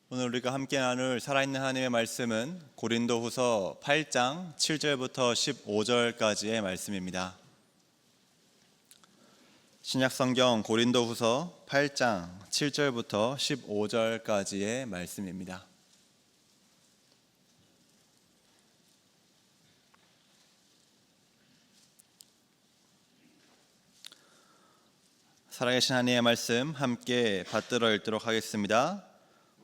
오늘 우리가 함께 나눌 살아있는 하나님의 말씀은 고린도후서 8장 7절부터 15절까지의 말씀입니다. 신약성경 고린도후서 8장 7절부터 15절까지의 말씀입니다. 살아계신 하나님의 말씀 함께 받들어 읽도록 하겠습니다.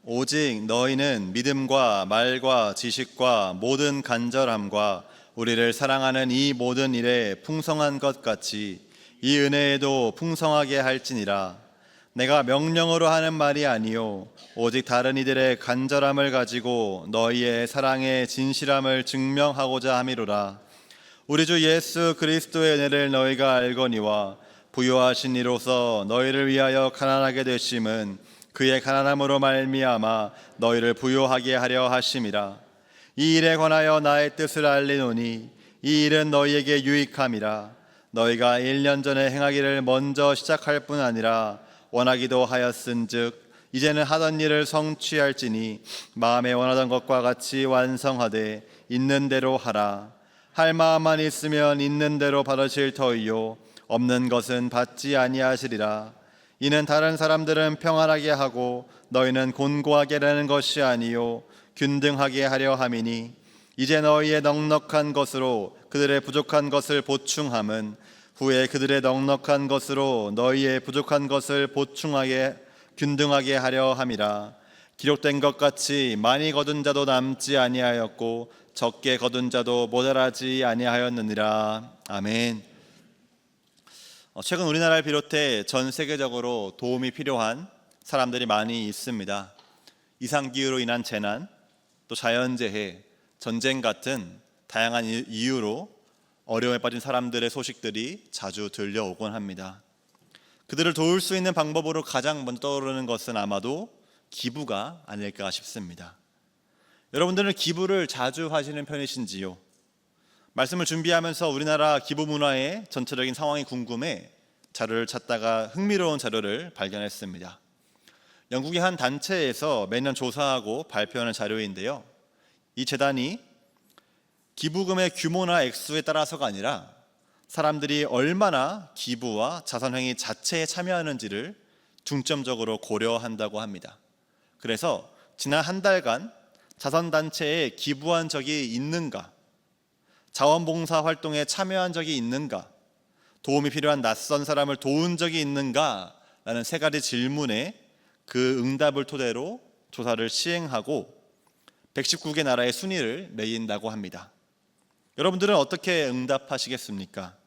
오직 너희는 믿음과 말과 지식과 모든 간절함과 우리를 사랑하는 이 모든 일에 풍성한 것 같이 이 은혜에도 풍성하게 할지니라. 내가 명령으로 하는 말이 아니요 오직 다른 이들의 간절함을 가지고 너희의 사랑의 진실함을 증명하고자 함이로라. 우리 주 예수 그리스도의 은혜를 너희가 알거니와 부요하신 이로써 너희를 위하여 가난하게 되심은 그의 가난함으로 말미암아 너희를 부요하게 하려 하심이라. 이 일에 관하여 나의 뜻을 알리노니 이 일은 너희에게 유익함이라. 너희가 1년 전에 행하기를 먼저 시작할 뿐 아니라 원하기도 하였은즉 이제는 하던 일을 성취할지니 마음에 원하던 것과 같이 완성하되 있는 대로 하라. 할 마음만 있으면 있는 대로 받으실 터이요 없는 것은 받지 아니하시리라. 이는 다른 사람들은 평안하게 하고 너희는 곤고하게 하려는 것이 아니요 균등하게 하려 함이니 이제 너희의 넉넉한 것으로 그들의 부족한 것을 보충함은 후에 그들의 넉넉한 것으로 너희의 부족한 것을 보충하게 균등하게 하려 함이라. 기록된 것 같이 많이 거둔 자도 남지 아니하였고 적게 거둔 자도 모자라지 아니하였느니라. 아멘. 최근 우리나라를 비롯해 전 세계적으로 도움이 필요한 사람들이 많이 있습니다. 이상기후로 인한 재난, 또 자연재해, 전쟁 같은 다양한 이유로 어려움에 빠진 사람들의 소식들이 자주 들려오곤 합니다. 그들을 도울 수 있는 방법으로 가장 먼저 떠오르는 것은 아마도 기부가 아닐까 싶습니다. 여러분들은 기부를 자주 하시는 편이신지요? 말씀을 준비하면서 우리나라 기부 문화의 전체적인 상황이 궁금해 자료를 찾다가 흥미로운 자료를 발견했습니다. 영국의 한 단체에서 매년 조사하고 발표하는 자료인데요. 이 재단이 기부금의 규모나 액수에 따라서가 아니라 사람들이 얼마나 기부와 자선행위 자체에 참여하는지를 중점적으로 고려한다고 합니다. 그래서 지난 한 달간 자선단체에 기부한 적이 있는가, 자원봉사 활동에 참여한 적이 있는가, 도움이 필요한 낯선 사람을 도운 적이 있는가 라는 세 가지 질문에 그 응답을 토대로 조사를 시행하고 119개 나라의 순위를 매긴다고 합니다. 여러분들은 어떻게 응답하시겠습니까?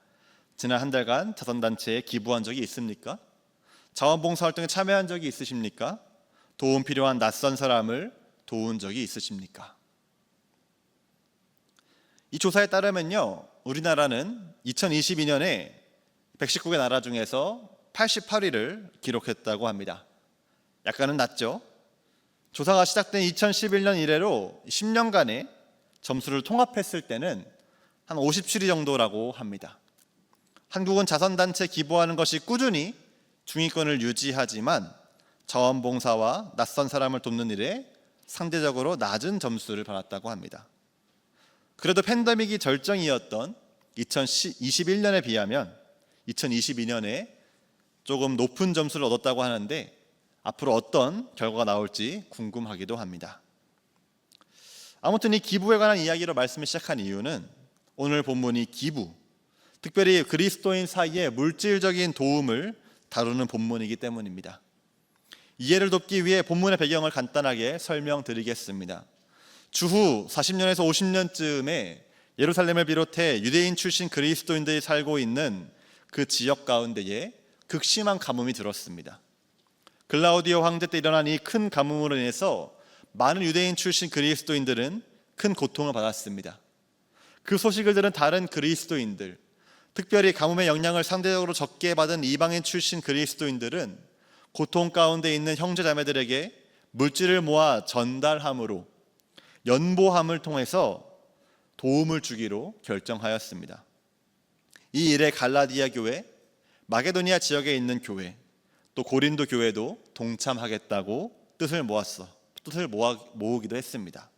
지난 한 달간 자선단체에 기부한 적이 있습니까? 자원봉사 활동에 참여한 적이 있으십니까? 도움 필요한 낯선 사람을 도운 적이 있으십니까? 이 조사에 따르면요, 우리나라는 2022년에 119개 나라 중에서 88위를 기록했다고 합니다. 약간은 낮죠? 조사가 시작된 2011년 이래로 10년간의 점수를 통합했을 때는 한 57위 정도라고 합니다. 한국은 자선단체 기부하는 것이 꾸준히 중위권을 유지하지만 자원봉사와 낯선 사람을 돕는 일에 상대적으로 낮은 점수를 받았다고 합니다. 그래도 팬데믹이 절정이었던 2021년에 비하면 2022년에 조금 높은 점수를 얻었다고 하는데 앞으로 어떤 결과가 나올지 궁금하기도 합니다. 아무튼 이 기부에 관한 이야기로 말씀을 시작한 이유는 오늘 본문이 기부, 특별히 그리스도인 사이의 물질적인 도움을 다루는 본문이기 때문입니다. 이해를 돕기 위해 본문의 배경을 간단하게 설명드리겠습니다. 주후 40년에서 50년쯤에 예루살렘을 비롯해 유대인 출신 그리스도인들이 살고 있는 그 지역 가운데에 극심한 가뭄이 들었습니다. 글라우디오 황제 때 일어난 이 큰 가뭄으로 인해서 많은 유대인 출신 그리스도인들은 큰 고통을 받았습니다. 그 소식을 들은 다른 그리스도인들, 특별히 가뭄의 영향을 상대적으로 적게 받은 이방인 출신 그리스도인들은 고통 가운데 있는 형제자매들에게 물질을 모아 전달함으로 연보함을 통해서 도움을 주기로 결정하였습니다. 이 일에 갈라디아 교회, 마게도니아 지역에 있는 교회, 또 고린도 교회도 동참하겠다고 뜻을 모았어 뜻을 모으기도 했습니다.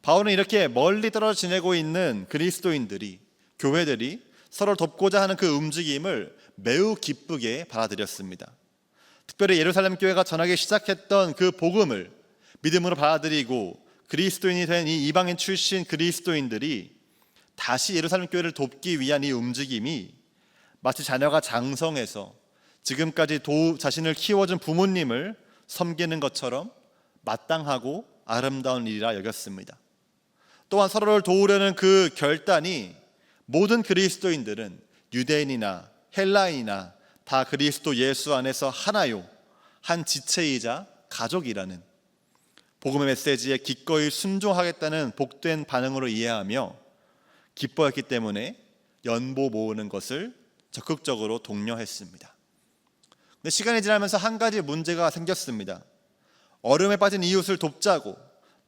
바울은 이렇게 멀리 떨어져 지내고 있는 그리스도인들이, 교회들이 서로 돕고자 하는 그 움직임을 매우 기쁘게 받아들였습니다. 특별히 예루살렘 교회가 전하기 시작했던 그 복음을 믿음으로 받아들이고 그리스도인이 된 이 이방인 출신 그리스도인들이 다시 예루살렘 교회를 돕기 위한 이 움직임이 마치 자녀가 장성해서 지금까지 자신을 키워준 부모님을 섬기는 것처럼 마땅하고 아름다운 일이라 여겼습니다. 또한 서로를 도우려는 그 결단이 모든 그리스도인들은 유대인이나 헬라인이나 다 그리스도 예수 안에서 하나요, 한 지체이자 가족이라는 복음의 메시지에 기꺼이 순종하겠다는 복된 반응으로 이해하며 기뻐했기 때문에 연보 모으는 것을 적극적으로 독려했습니다. 근데 시간이 지나면서 한 가지 문제가 생겼습니다. 어려움에 빠진 이웃을 돕자고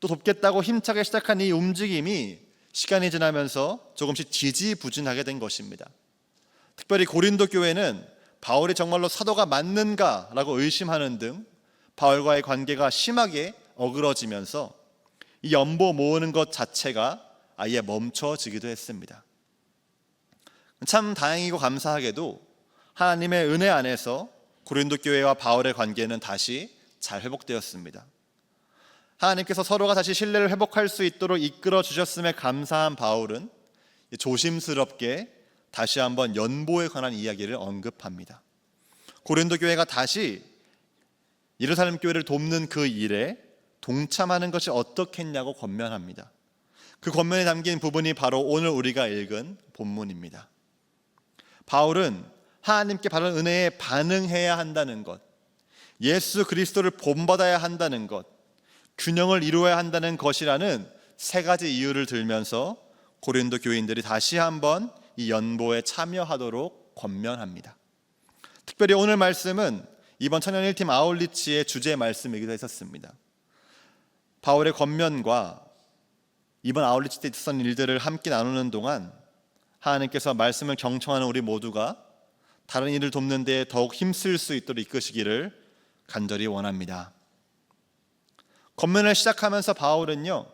또 돕겠다고 힘차게 시작한 이 움직임이 시간이 지나면서 조금씩 지지부진하게 된 것입니다. 특별히 고린도 교회는 바울이 정말로 사도가 맞는가라고 의심하는 등 바울과의 관계가 심하게 어그러지면서 이 연보 모으는 것 자체가 아예 멈춰지기도 했습니다. 참 다행이고 감사하게도 하나님의 은혜 안에서 고린도 교회와 바울의 관계는 다시 잘 회복되었습니다. 하나님께서 서로가 다시 신뢰를 회복할 수 있도록 이끌어 주셨음에 감사한 바울은 조심스럽게 다시 한번 연보에 관한 이야기를 언급합니다. 고린도 교회가 다시 예루살렘 교회를 돕는 그 일에 동참하는 것이 어떻겠냐고 권면합니다. 그 권면에 담긴 부분이 바로 오늘 우리가 읽은 본문입니다. 바울은 하나님께 받은 은혜에 반응해야 한다는 것, 예수 그리스도를 본받아야 한다는 것, 균형을 이루어야 한다는 것이라는 세 가지 이유를 들면서 고린도 교인들이 다시 한번 이 연보에 참여하도록 권면합니다. 특별히 오늘 말씀은 이번 청년 1팀 아울리치의 주제 말씀이기도 했었습니다. 바울의 권면과 이번 아울리치 때 있었던 일들을 함께 나누는 동안 하나님께서 말씀을 경청하는 우리 모두가 다른 일을 돕는 데 더욱 힘쓸 수 있도록 이끄시기를 간절히 원합니다. 권면을 시작하면서 바울은요,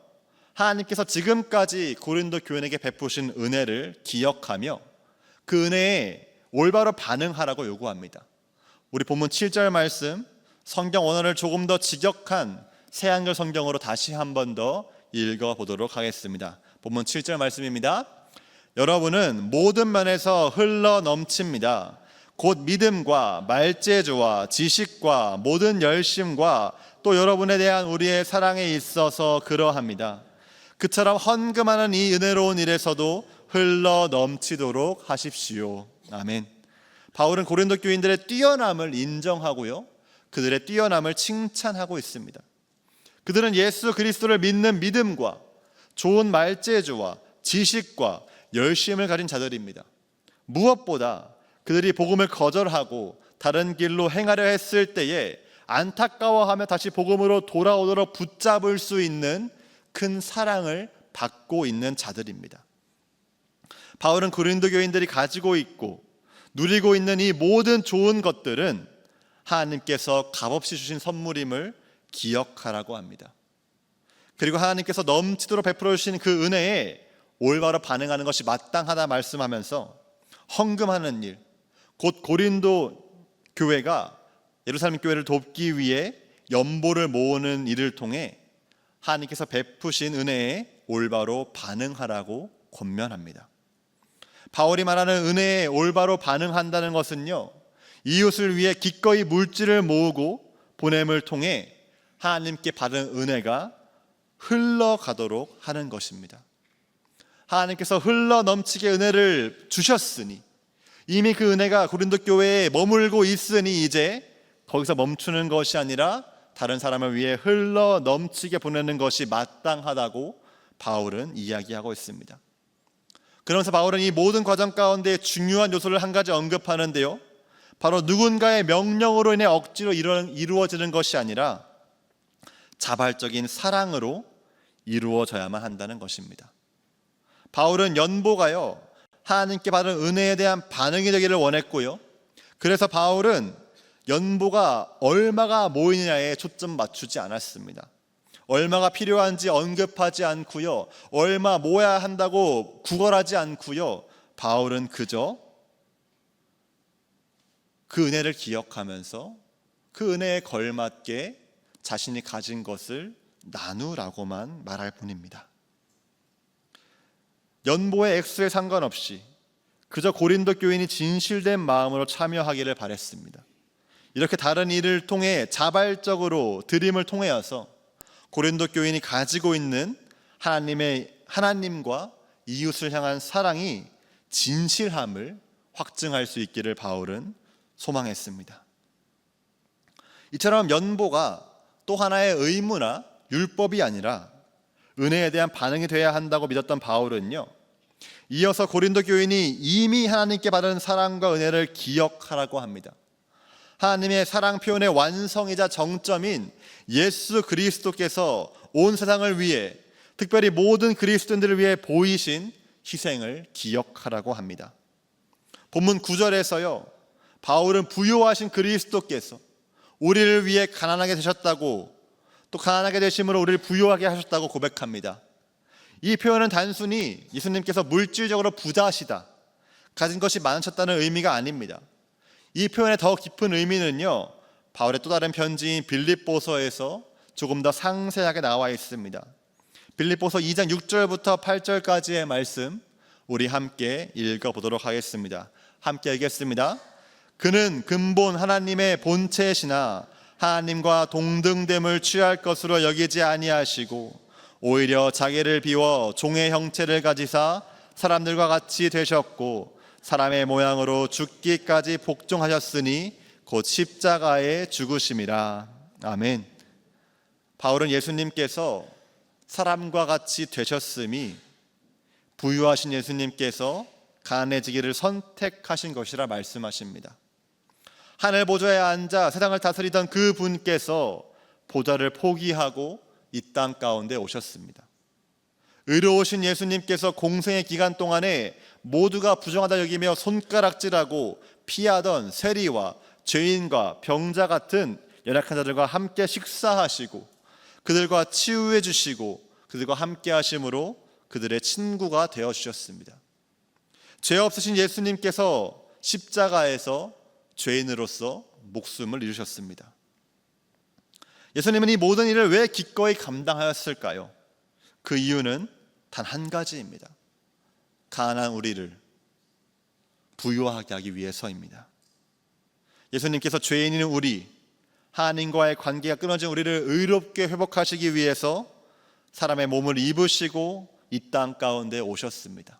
하나님께서 지금까지 고린도 교인에게 베푸신 은혜를 기억하며 그 은혜에 올바로 반응하라고 요구합니다. 우리 본문 7절 말씀, 성경 원어를 조금 더 직역한 새한글 성경으로 다시 한 번 더 읽어보도록 하겠습니다. 본문 7절 말씀입니다. 여러분은 모든 면에서 흘러 넘칩니다. 곧 믿음과 말재주와 지식과 모든 열심과 또 여러분에 대한 우리의 사랑에 있어서 그러합니다. 그처럼 헌금하는 이 은혜로운 일에서도 흘러 넘치도록 하십시오. 아멘. 바울은 고린도 교인들의 뛰어남을 인정하고요, 그들의 뛰어남을 칭찬하고 있습니다. 그들은 예수 그리스도를 믿는 믿음과 좋은 말재주와 지식과 열심을 가진 자들입니다. 무엇보다 그들이 복음을 거절하고 다른 길로 행하려 했을 때에 안타까워하며 다시 복음으로 돌아오도록 붙잡을 수 있는 큰 사랑을 받고 있는 자들입니다. 바울은 고린도 교인들이 가지고 있고 누리고 있는 이 모든 좋은 것들은 하나님께서 값없이 주신 선물임을 기억하라고 합니다. 그리고 하나님께서 넘치도록 베풀어 주신 그 은혜에 올바로 반응하는 것이 마땅하다 말씀하면서 헌금하는 일, 곧 고린도 교회가 예루살렘 교회를 돕기 위해 연보를 모으는 일을 통해 하나님께서 베푸신 은혜에 올바로 반응하라고 권면합니다. 바울이 말하는 은혜에 올바로 반응한다는 것은요, 이웃을 위해 기꺼이 물질을 모으고 보냄을 통해 하나님께 받은 은혜가 흘러가도록 하는 것입니다. 하나님께서 흘러 넘치게 은혜를 주셨으니, 이미 그 은혜가 고린도 교회에 머물고 있으니 이제 거기서 멈추는 것이 아니라 다른 사람을 위해 흘러 넘치게 보내는 것이 마땅하다고 바울은 이야기하고 있습니다. 그러면서 바울은 이 모든 과정 가운데 중요한 요소를 한 가지 언급하는데요, 바로 누군가의 명령으로 인해 억지로 이루어지는 것이 아니라 자발적인 사랑으로 이루어져야만 한다는 것입니다. 바울은 연보가요, 하나님께 받은 은혜에 대한 반응이 되기를 원했고요, 그래서 바울은 연보가 얼마가 모이느냐에 초점 맞추지 않았습니다. 얼마가 필요한지 언급하지 않고요. 얼마 모아야 한다고 구걸하지 않고요. 바울은 그저 그 은혜를 기억하면서 그 은혜에 걸맞게 자신이 가진 것을 나누라고만 말할 뿐입니다. 연보의 액수에 상관없이 그저 고린도 교인이 진실된 마음으로 참여하기를 바랬습니다. 이렇게 다른 일을 통해 자발적으로 드림을 통하여서 고린도 교인이 가지고 있는 하나님과 이웃을 향한 사랑이 진실함을 확증할 수 있기를 바울은 소망했습니다. 이처럼 연보가 또 하나의 의무나 율법이 아니라 은혜에 대한 반응이 되어야 한다고 믿었던 바울은요, 이어서 고린도 교인이 이미 하나님께 받은 사랑과 은혜를 기억하라고 합니다. 하나님의 사랑 표현의 완성이자 정점인 예수 그리스도께서 온 세상을 위해, 특별히 모든 그리스도인들을 위해 보이신 희생을 기억하라고 합니다. 본문 9절에서요, 바울은 부요하신 그리스도께서 우리를 위해 가난하게 되셨다고, 또 가난하게 되심으로 우리를 부요하게 하셨다고 고백합니다. 이 표현은 단순히 예수님께서 물질적으로 부자시다, 가진 것이 많으셨다는 의미가 아닙니다. 이 표현의 더 깊은 의미는요, 바울의 또 다른 편지인 빌립보서에서 조금 더 상세하게 나와 있습니다. 빌립보서 2장 6절부터 8절까지의 말씀 우리 함께 읽어보도록 하겠습니다. 함께 읽겠습니다. 그는 근본 하나님의 본체시나 하나님과 동등됨을 취할 것으로 여기지 아니하시고 오히려 자기를 비워 종의 형체를 가지사 사람들과 같이 되셨고 사람의 모양으로 죽기까지 복종하셨으니 곧 십자가에 죽으심이라. 아멘. 바울은 예수님께서 사람과 같이 되셨음이 부유하신 예수님께서 가난해지기를 선택하신 것이라 말씀하십니다. 하늘 보좌에 앉아 세상을 다스리던 그 분께서 보좌를 포기하고 이 땅 가운데 오셨습니다. 의로우신 예수님께서 공생의 기간 동안에 모두가 부정하다 여기며 손가락질하고 피하던 세리와 죄인과 병자 같은 연약한 자들과 함께 식사하시고 그들과 치유해 주시고 그들과 함께 하심으로 그들의 친구가 되어 주셨습니다. 죄 없으신 예수님께서 십자가에서 죄인으로서 목숨을 잃으셨습니다. 예수님은 이 모든 일을 왜 기꺼이 감당하였을까요? 그 이유는 단 한 가지입니다. 가난한 우리를 부유하게 하기 위해서입니다. 예수님께서 죄인인 우리, 하나님과의 관계가 끊어진 우리를 의롭게 회복하시기 위해서 사람의 몸을 입으시고 이 땅 가운데 오셨습니다.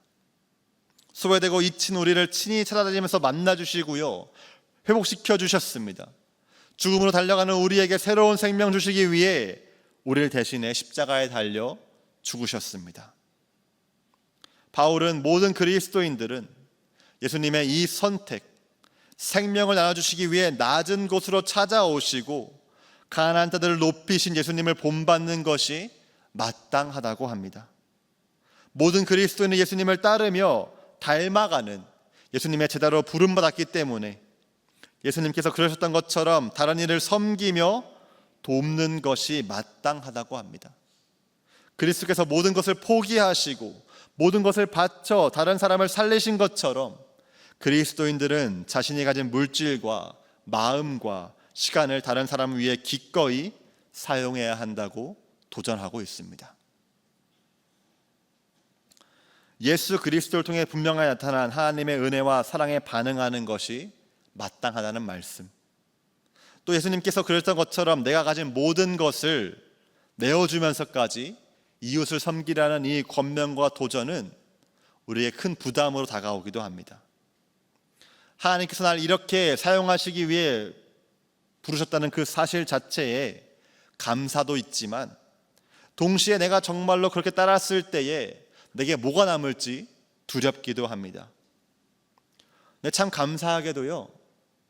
소외되고 잊힌 우리를 친히 찾아다니면서 만나주시고요, 회복시켜 주셨습니다. 죽음으로 달려가는 우리에게 새로운 생명 주시기 위해 우리를 대신해 십자가에 달려 죽으셨습니다. 바울은 모든 그리스도인들은 예수님의 이 선택, 생명을 나눠주시기 위해 낮은 곳으로 찾아오시고 가난한 자들을 높이신 예수님을 본받는 것이 마땅하다고 합니다. 모든 그리스도인은 예수님을 따르며 닮아가는 예수님의 제자로 부름받았기 때문에 예수님께서 그러셨던 것처럼 다른 이를 섬기며 돕는 것이 마땅하다고 합니다. 그리스도께서 모든 것을 포기하시고 모든 것을 바쳐 다른 사람을 살리신 것처럼 그리스도인들은 자신이 가진 물질과 마음과 시간을 다른 사람을 위해 기꺼이 사용해야 한다고 도전하고 있습니다. 예수 그리스도를 통해 분명하게 나타난 하나님의 은혜와 사랑에 반응하는 것이 마땅하다는 말씀, 또 예수님께서 그랬던 것처럼 내가 가진 모든 것을 내어주면서까지 이웃을 섬기라는 이 권면과 도전은 우리의 큰 부담으로 다가오기도 합니다. 하나님께서 날 이렇게 사용하시기 위해 부르셨다는 그 사실 자체에 감사도 있지만 동시에 내가 정말로 그렇게 따랐을 때에 내게 뭐가 남을지 두렵기도 합니다. 근데 참 감사하게도요,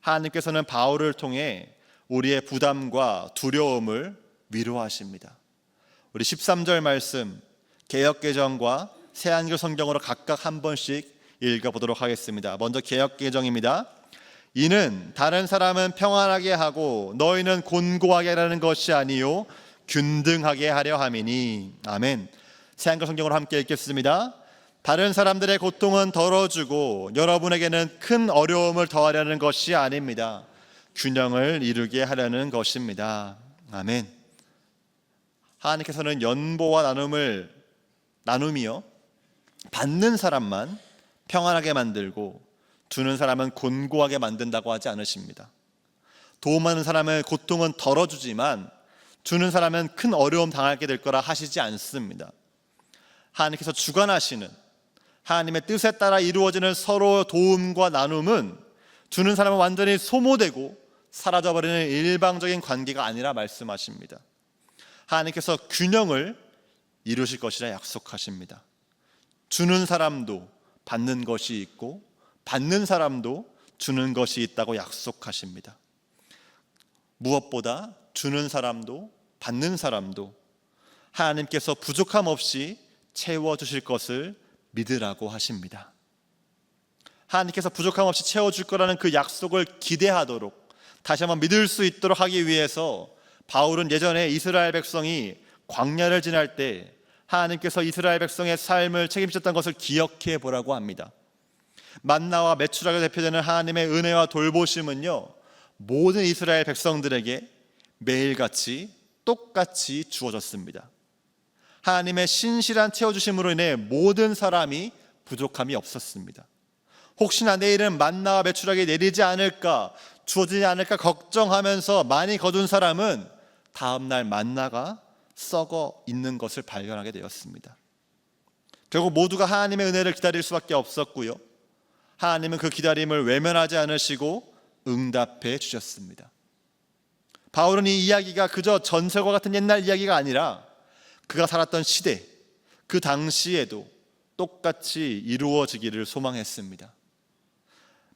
하나님께서는 바울을 통해 우리의 부담과 두려움을 위로하십니다. 우리 13절 말씀 개역개정과 새한글 성경으로 각각 한 번씩 읽어보도록 하겠습니다. 먼저 개역개정입니다. 이는 다른 사람은 평안하게 하고 너희는 곤고하게 하라는 것이 아니요 균등하게 하려 함이니. 아멘. 새한글 성경으로 함께 읽겠습니다. 다른 사람들의 고통은 덜어주고 여러분에게는 큰 어려움을 더하려는 것이 아닙니다. 균형을 이루게 하려는 것입니다. 아멘. 하나님께서는 연보와 나눔이요 받는 사람만 평안하게 만들고 주는 사람은 곤고하게 만든다고 하지 않으십니다. 도움하는 사람의 고통은 덜어주지만 주는 사람은 큰 어려움 당하게 될 거라 하시지 않습니다. 하나님께서 주관하시는 하나님의 뜻에 따라 이루어지는 서로 도움과 나눔은 주는 사람은 완전히 소모되고 사라져버리는 일방적인 관계가 아니라 말씀하십니다. 하나님께서 균형을 이루실 것이라 약속하십니다. 주는 사람도 받는 것이 있고 받는 사람도 주는 것이 있다고 약속하십니다. 무엇보다 주는 사람도 받는 사람도 하나님께서 부족함 없이 채워주실 것을 믿으라고 하십니다. 하나님께서 부족함 없이 채워줄 거라는 그 약속을 기대하도록 다시 한번 믿을 수 있도록 하기 위해서 바울은 예전에 이스라엘 백성이 광야를 지날 때 하나님께서 이스라엘 백성의 삶을 책임지셨던 것을 기억해 보라고 합니다. 만나와 메추라기로 대표되는 하나님의 은혜와 돌보심은요 모든 이스라엘 백성들에게 매일같이 똑같이 주어졌습니다. 하나님의 신실한 채워주심으로 인해 모든 사람이 부족함이 없었습니다. 혹시나 내일은 만나와 메추라기 내리지 않을까, 주어지지 않을까 걱정하면서 많이 거둔 사람은 다음날 만나가 썩어 있는 것을 발견하게 되었습니다. 결국 모두가 하나님의 은혜를 기다릴 수밖에 없었고요, 하나님은 그 기다림을 외면하지 않으시고 응답해 주셨습니다. 바울은 이 이야기가 그저 전설과 같은 옛날 이야기가 아니라 그가 살았던 시대, 그 당시에도 똑같이 이루어지기를 소망했습니다.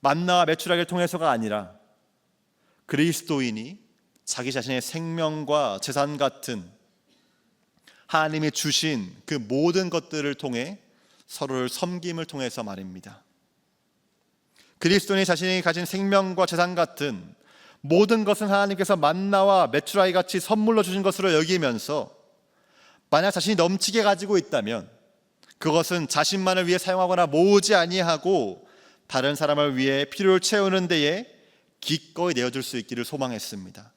만나와 메추라기를 통해서가 아니라 그리스도인이 자기 자신의 생명과 재산 같은 하나님이 주신 그 모든 것들을 통해 서로를 섬김을 통해서 말입니다. 그리스도인이 자신이 가진 생명과 재산 같은 모든 것은 하나님께서 만나와 메추라기 같이 선물로 주신 것으로 여기면서 만약 자신이 넘치게 가지고 있다면 그것은 자신만을 위해 사용하거나 모으지 아니하고 다른 사람을 위해 필요를 채우는 데에 기꺼이 내어줄 수 있기를 소망했습니다.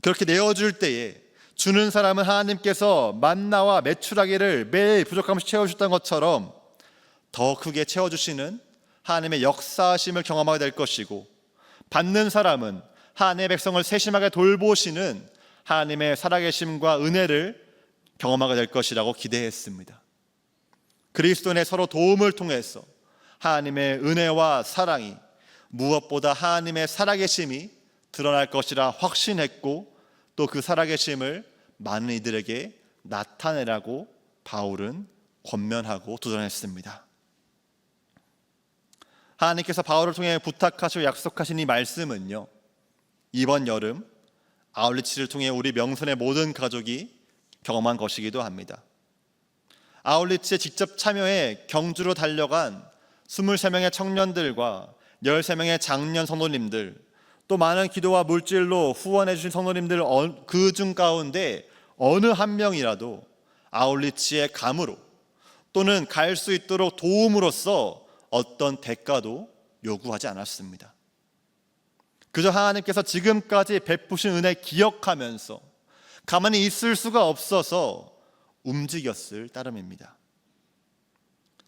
그렇게 내어줄 때에 주는 사람은 하나님께서 만나와 메추라기를 매일 부족함없이 채워주셨던 것처럼 더 크게 채워주시는 하나님의 역사하심을 경험하게 될 것이고, 받는 사람은 하나님의 백성을 세심하게 돌보시는 하나님의 살아계심과 은혜를 경험하게 될 것이라고 기대했습니다. 그리스도인의 서로 도움을 통해서 하나님의 은혜와 사랑이, 무엇보다 하나님의 살아계심이 드러날 것이라 확신했고, 또 그 살아계심을 많은 이들에게 나타내라고 바울은 권면하고 도전했습니다. 하나님께서 바울을 통해 부탁하시고 약속하신 이 말씀은요, 이번 여름 아울리치를 통해 우리 명선의 모든 가족이 경험한 것이기도 합니다. 아울리치에 직접 참여해 경주로 달려간 23명의 청년들과 13명의 장년 성도님들, 또 많은 기도와 물질로 후원해 주신 성도님들, 그 중 가운데 어느 한 명이라도 아울리치에 감으로 또는 갈 수 있도록 도움으로써 어떤 대가도 요구하지 않았습니다. 그저 하나님께서 지금까지 베푸신 은혜 기억하면서 가만히 있을 수가 없어서 움직였을 따름입니다.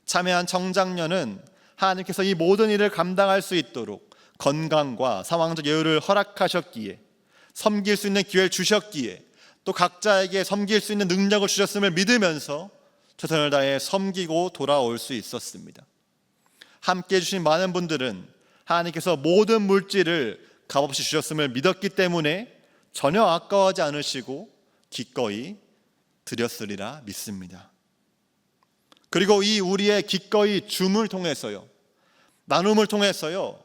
참여한 청장년은 하나님께서 이 모든 일을 감당할 수 있도록 건강과 상황적 여유를 허락하셨기에, 섬길 수 있는 기회를 주셨기에, 또 각자에게 섬길 수 있는 능력을 주셨음을 믿으면서 최선을 다해 섬기고 돌아올 수 있었습니다. 함께 해주신 많은 분들은 하나님께서 모든 물질을 값없이 주셨음을 믿었기 때문에 전혀 아까워하지 않으시고 기꺼이 드렸으리라 믿습니다. 그리고 이 우리의 기꺼이 줌을 통해서요, 나눔을 통해서요,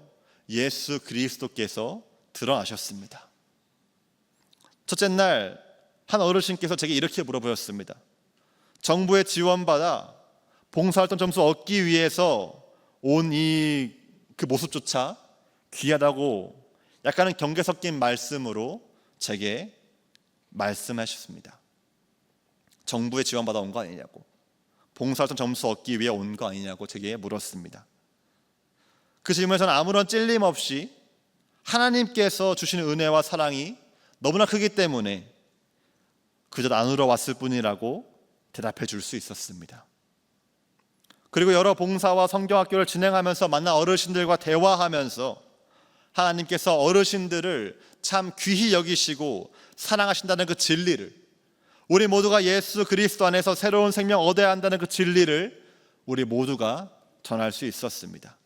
예수 그리스도께서 드러나셨습니다. 첫째 날 한 어르신께서 제게 이렇게 물어보셨습니다. 정부의 지원받아 봉사활동 점수 얻기 위해서 온 그 모습조차 귀하다고 약간은 경계 섞인 말씀으로 제게 말씀하셨습니다. 정부에 지원받아 온 거 아니냐고, 봉사활동 점수 얻기 위해 온 거 아니냐고 제게 물었습니다. 그 질문에 저는 아무런 찔림 없이 하나님께서 주시는 은혜와 사랑이 너무나 크기 때문에 그저 나누러 왔을 뿐이라고 대답해 줄 수 있었습니다. 그리고 여러 봉사와 성경학교를 진행하면서 만난 어르신들과 대화하면서 하나님께서 어르신들을 참 귀히 여기시고 사랑하신다는 그 진리를, 우리 모두가 예수 그리스도 안에서 새로운 생명 얻어야 한다는 그 진리를 우리 모두가 전할 수 있었습니다.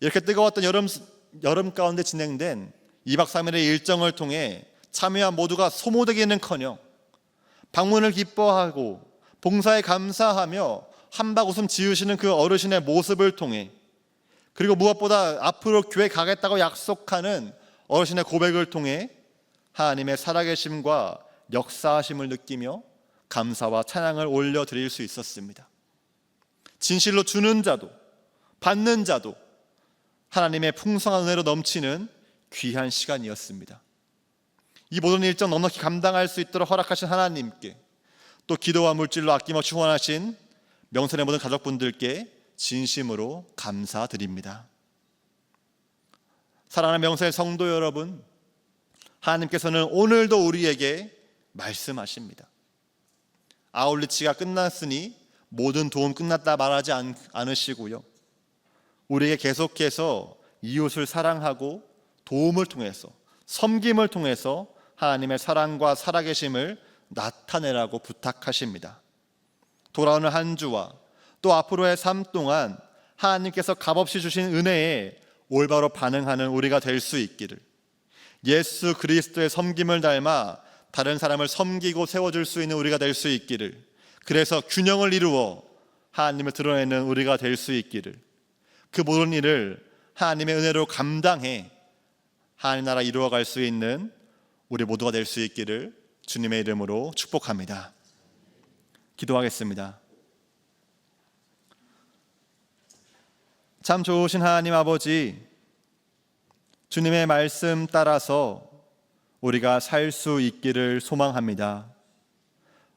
이렇게 뜨거웠던 여름 가운데 진행된 2박 3일의 일정을 통해 참여한 모두가 소모되기는커녕 방문을 기뻐하고 봉사에 감사하며 한박 웃음 지으시는 그 어르신의 모습을 통해, 그리고 무엇보다 앞으로 교회 가겠다고 약속하는 어르신의 고백을 통해 하나님의 살아계심과 역사하심을 느끼며 감사와 찬양을 올려드릴 수 있었습니다. 진실로 주는 자도 받는 자도 하나님의 풍성한 은혜로 넘치는 귀한 시간이었습니다. 이 모든 일정 넉넉히 감당할 수 있도록 허락하신 하나님께, 또 기도와 물질로 아낌없이 후원하신 명선의 모든 가족분들께 진심으로 감사드립니다. 사랑하는 명선의 성도 여러분, 하나님께서는 오늘도 우리에게 말씀하십니다. 아울리치가 끝났으니 모든 도움 끝났다 말하지 않으시고요, 우리에게 계속해서 이웃을 사랑하고 도움을 통해서, 섬김을 통해서 하나님의 사랑과 살아계심을 나타내라고 부탁하십니다. 돌아오는 한 주와 또 앞으로의 삶 동안 하나님께서 값없이 주신 은혜에 올바로 반응하는 우리가 될 수 있기를, 예수 그리스도의 섬김을 닮아 다른 사람을 섬기고 세워줄 수 있는 우리가 될 수 있기를, 그래서 균형을 이루어 하나님을 드러내는 우리가 될 수 있기를, 그 모든 일을 하나님의 은혜로 감당해 하나님 나라 이루어갈 수 있는 우리 모두가 될 수 있기를 주님의 이름으로 축복합니다. 기도하겠습니다. 참 좋으신 하나님 아버지, 주님의 말씀 따라서 우리가 살 수 있기를 소망합니다.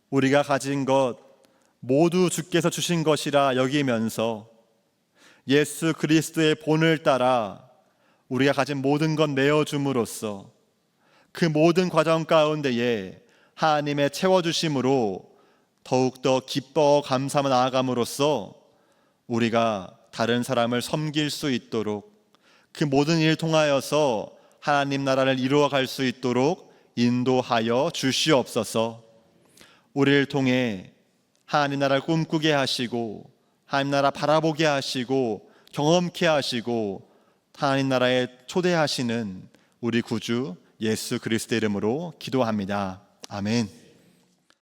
우리가 가진 것 모두 주께서 주신 것이라 여기면서 예수 그리스도의 본을 따라 우리가 가진 모든 것 내어줌으로써 그 모든 과정 가운데에 하나님의 채워주심으로 더욱더 기뻐 감사하며 나아감으로써 우리가 다른 사람을 섬길 수 있도록, 그 모든 일을 통하여서 하나님 나라를 이루어갈 수 있도록 인도하여 주시옵소서. 우리를 통해 하나님 나라를 꿈꾸게 하시고, 하나님 나라 바라보게 하시고, 경험케 하시고, 하나님 나라에 초대하시는 우리 구주 예수 그리스도의 이름으로 기도합니다. 아멘.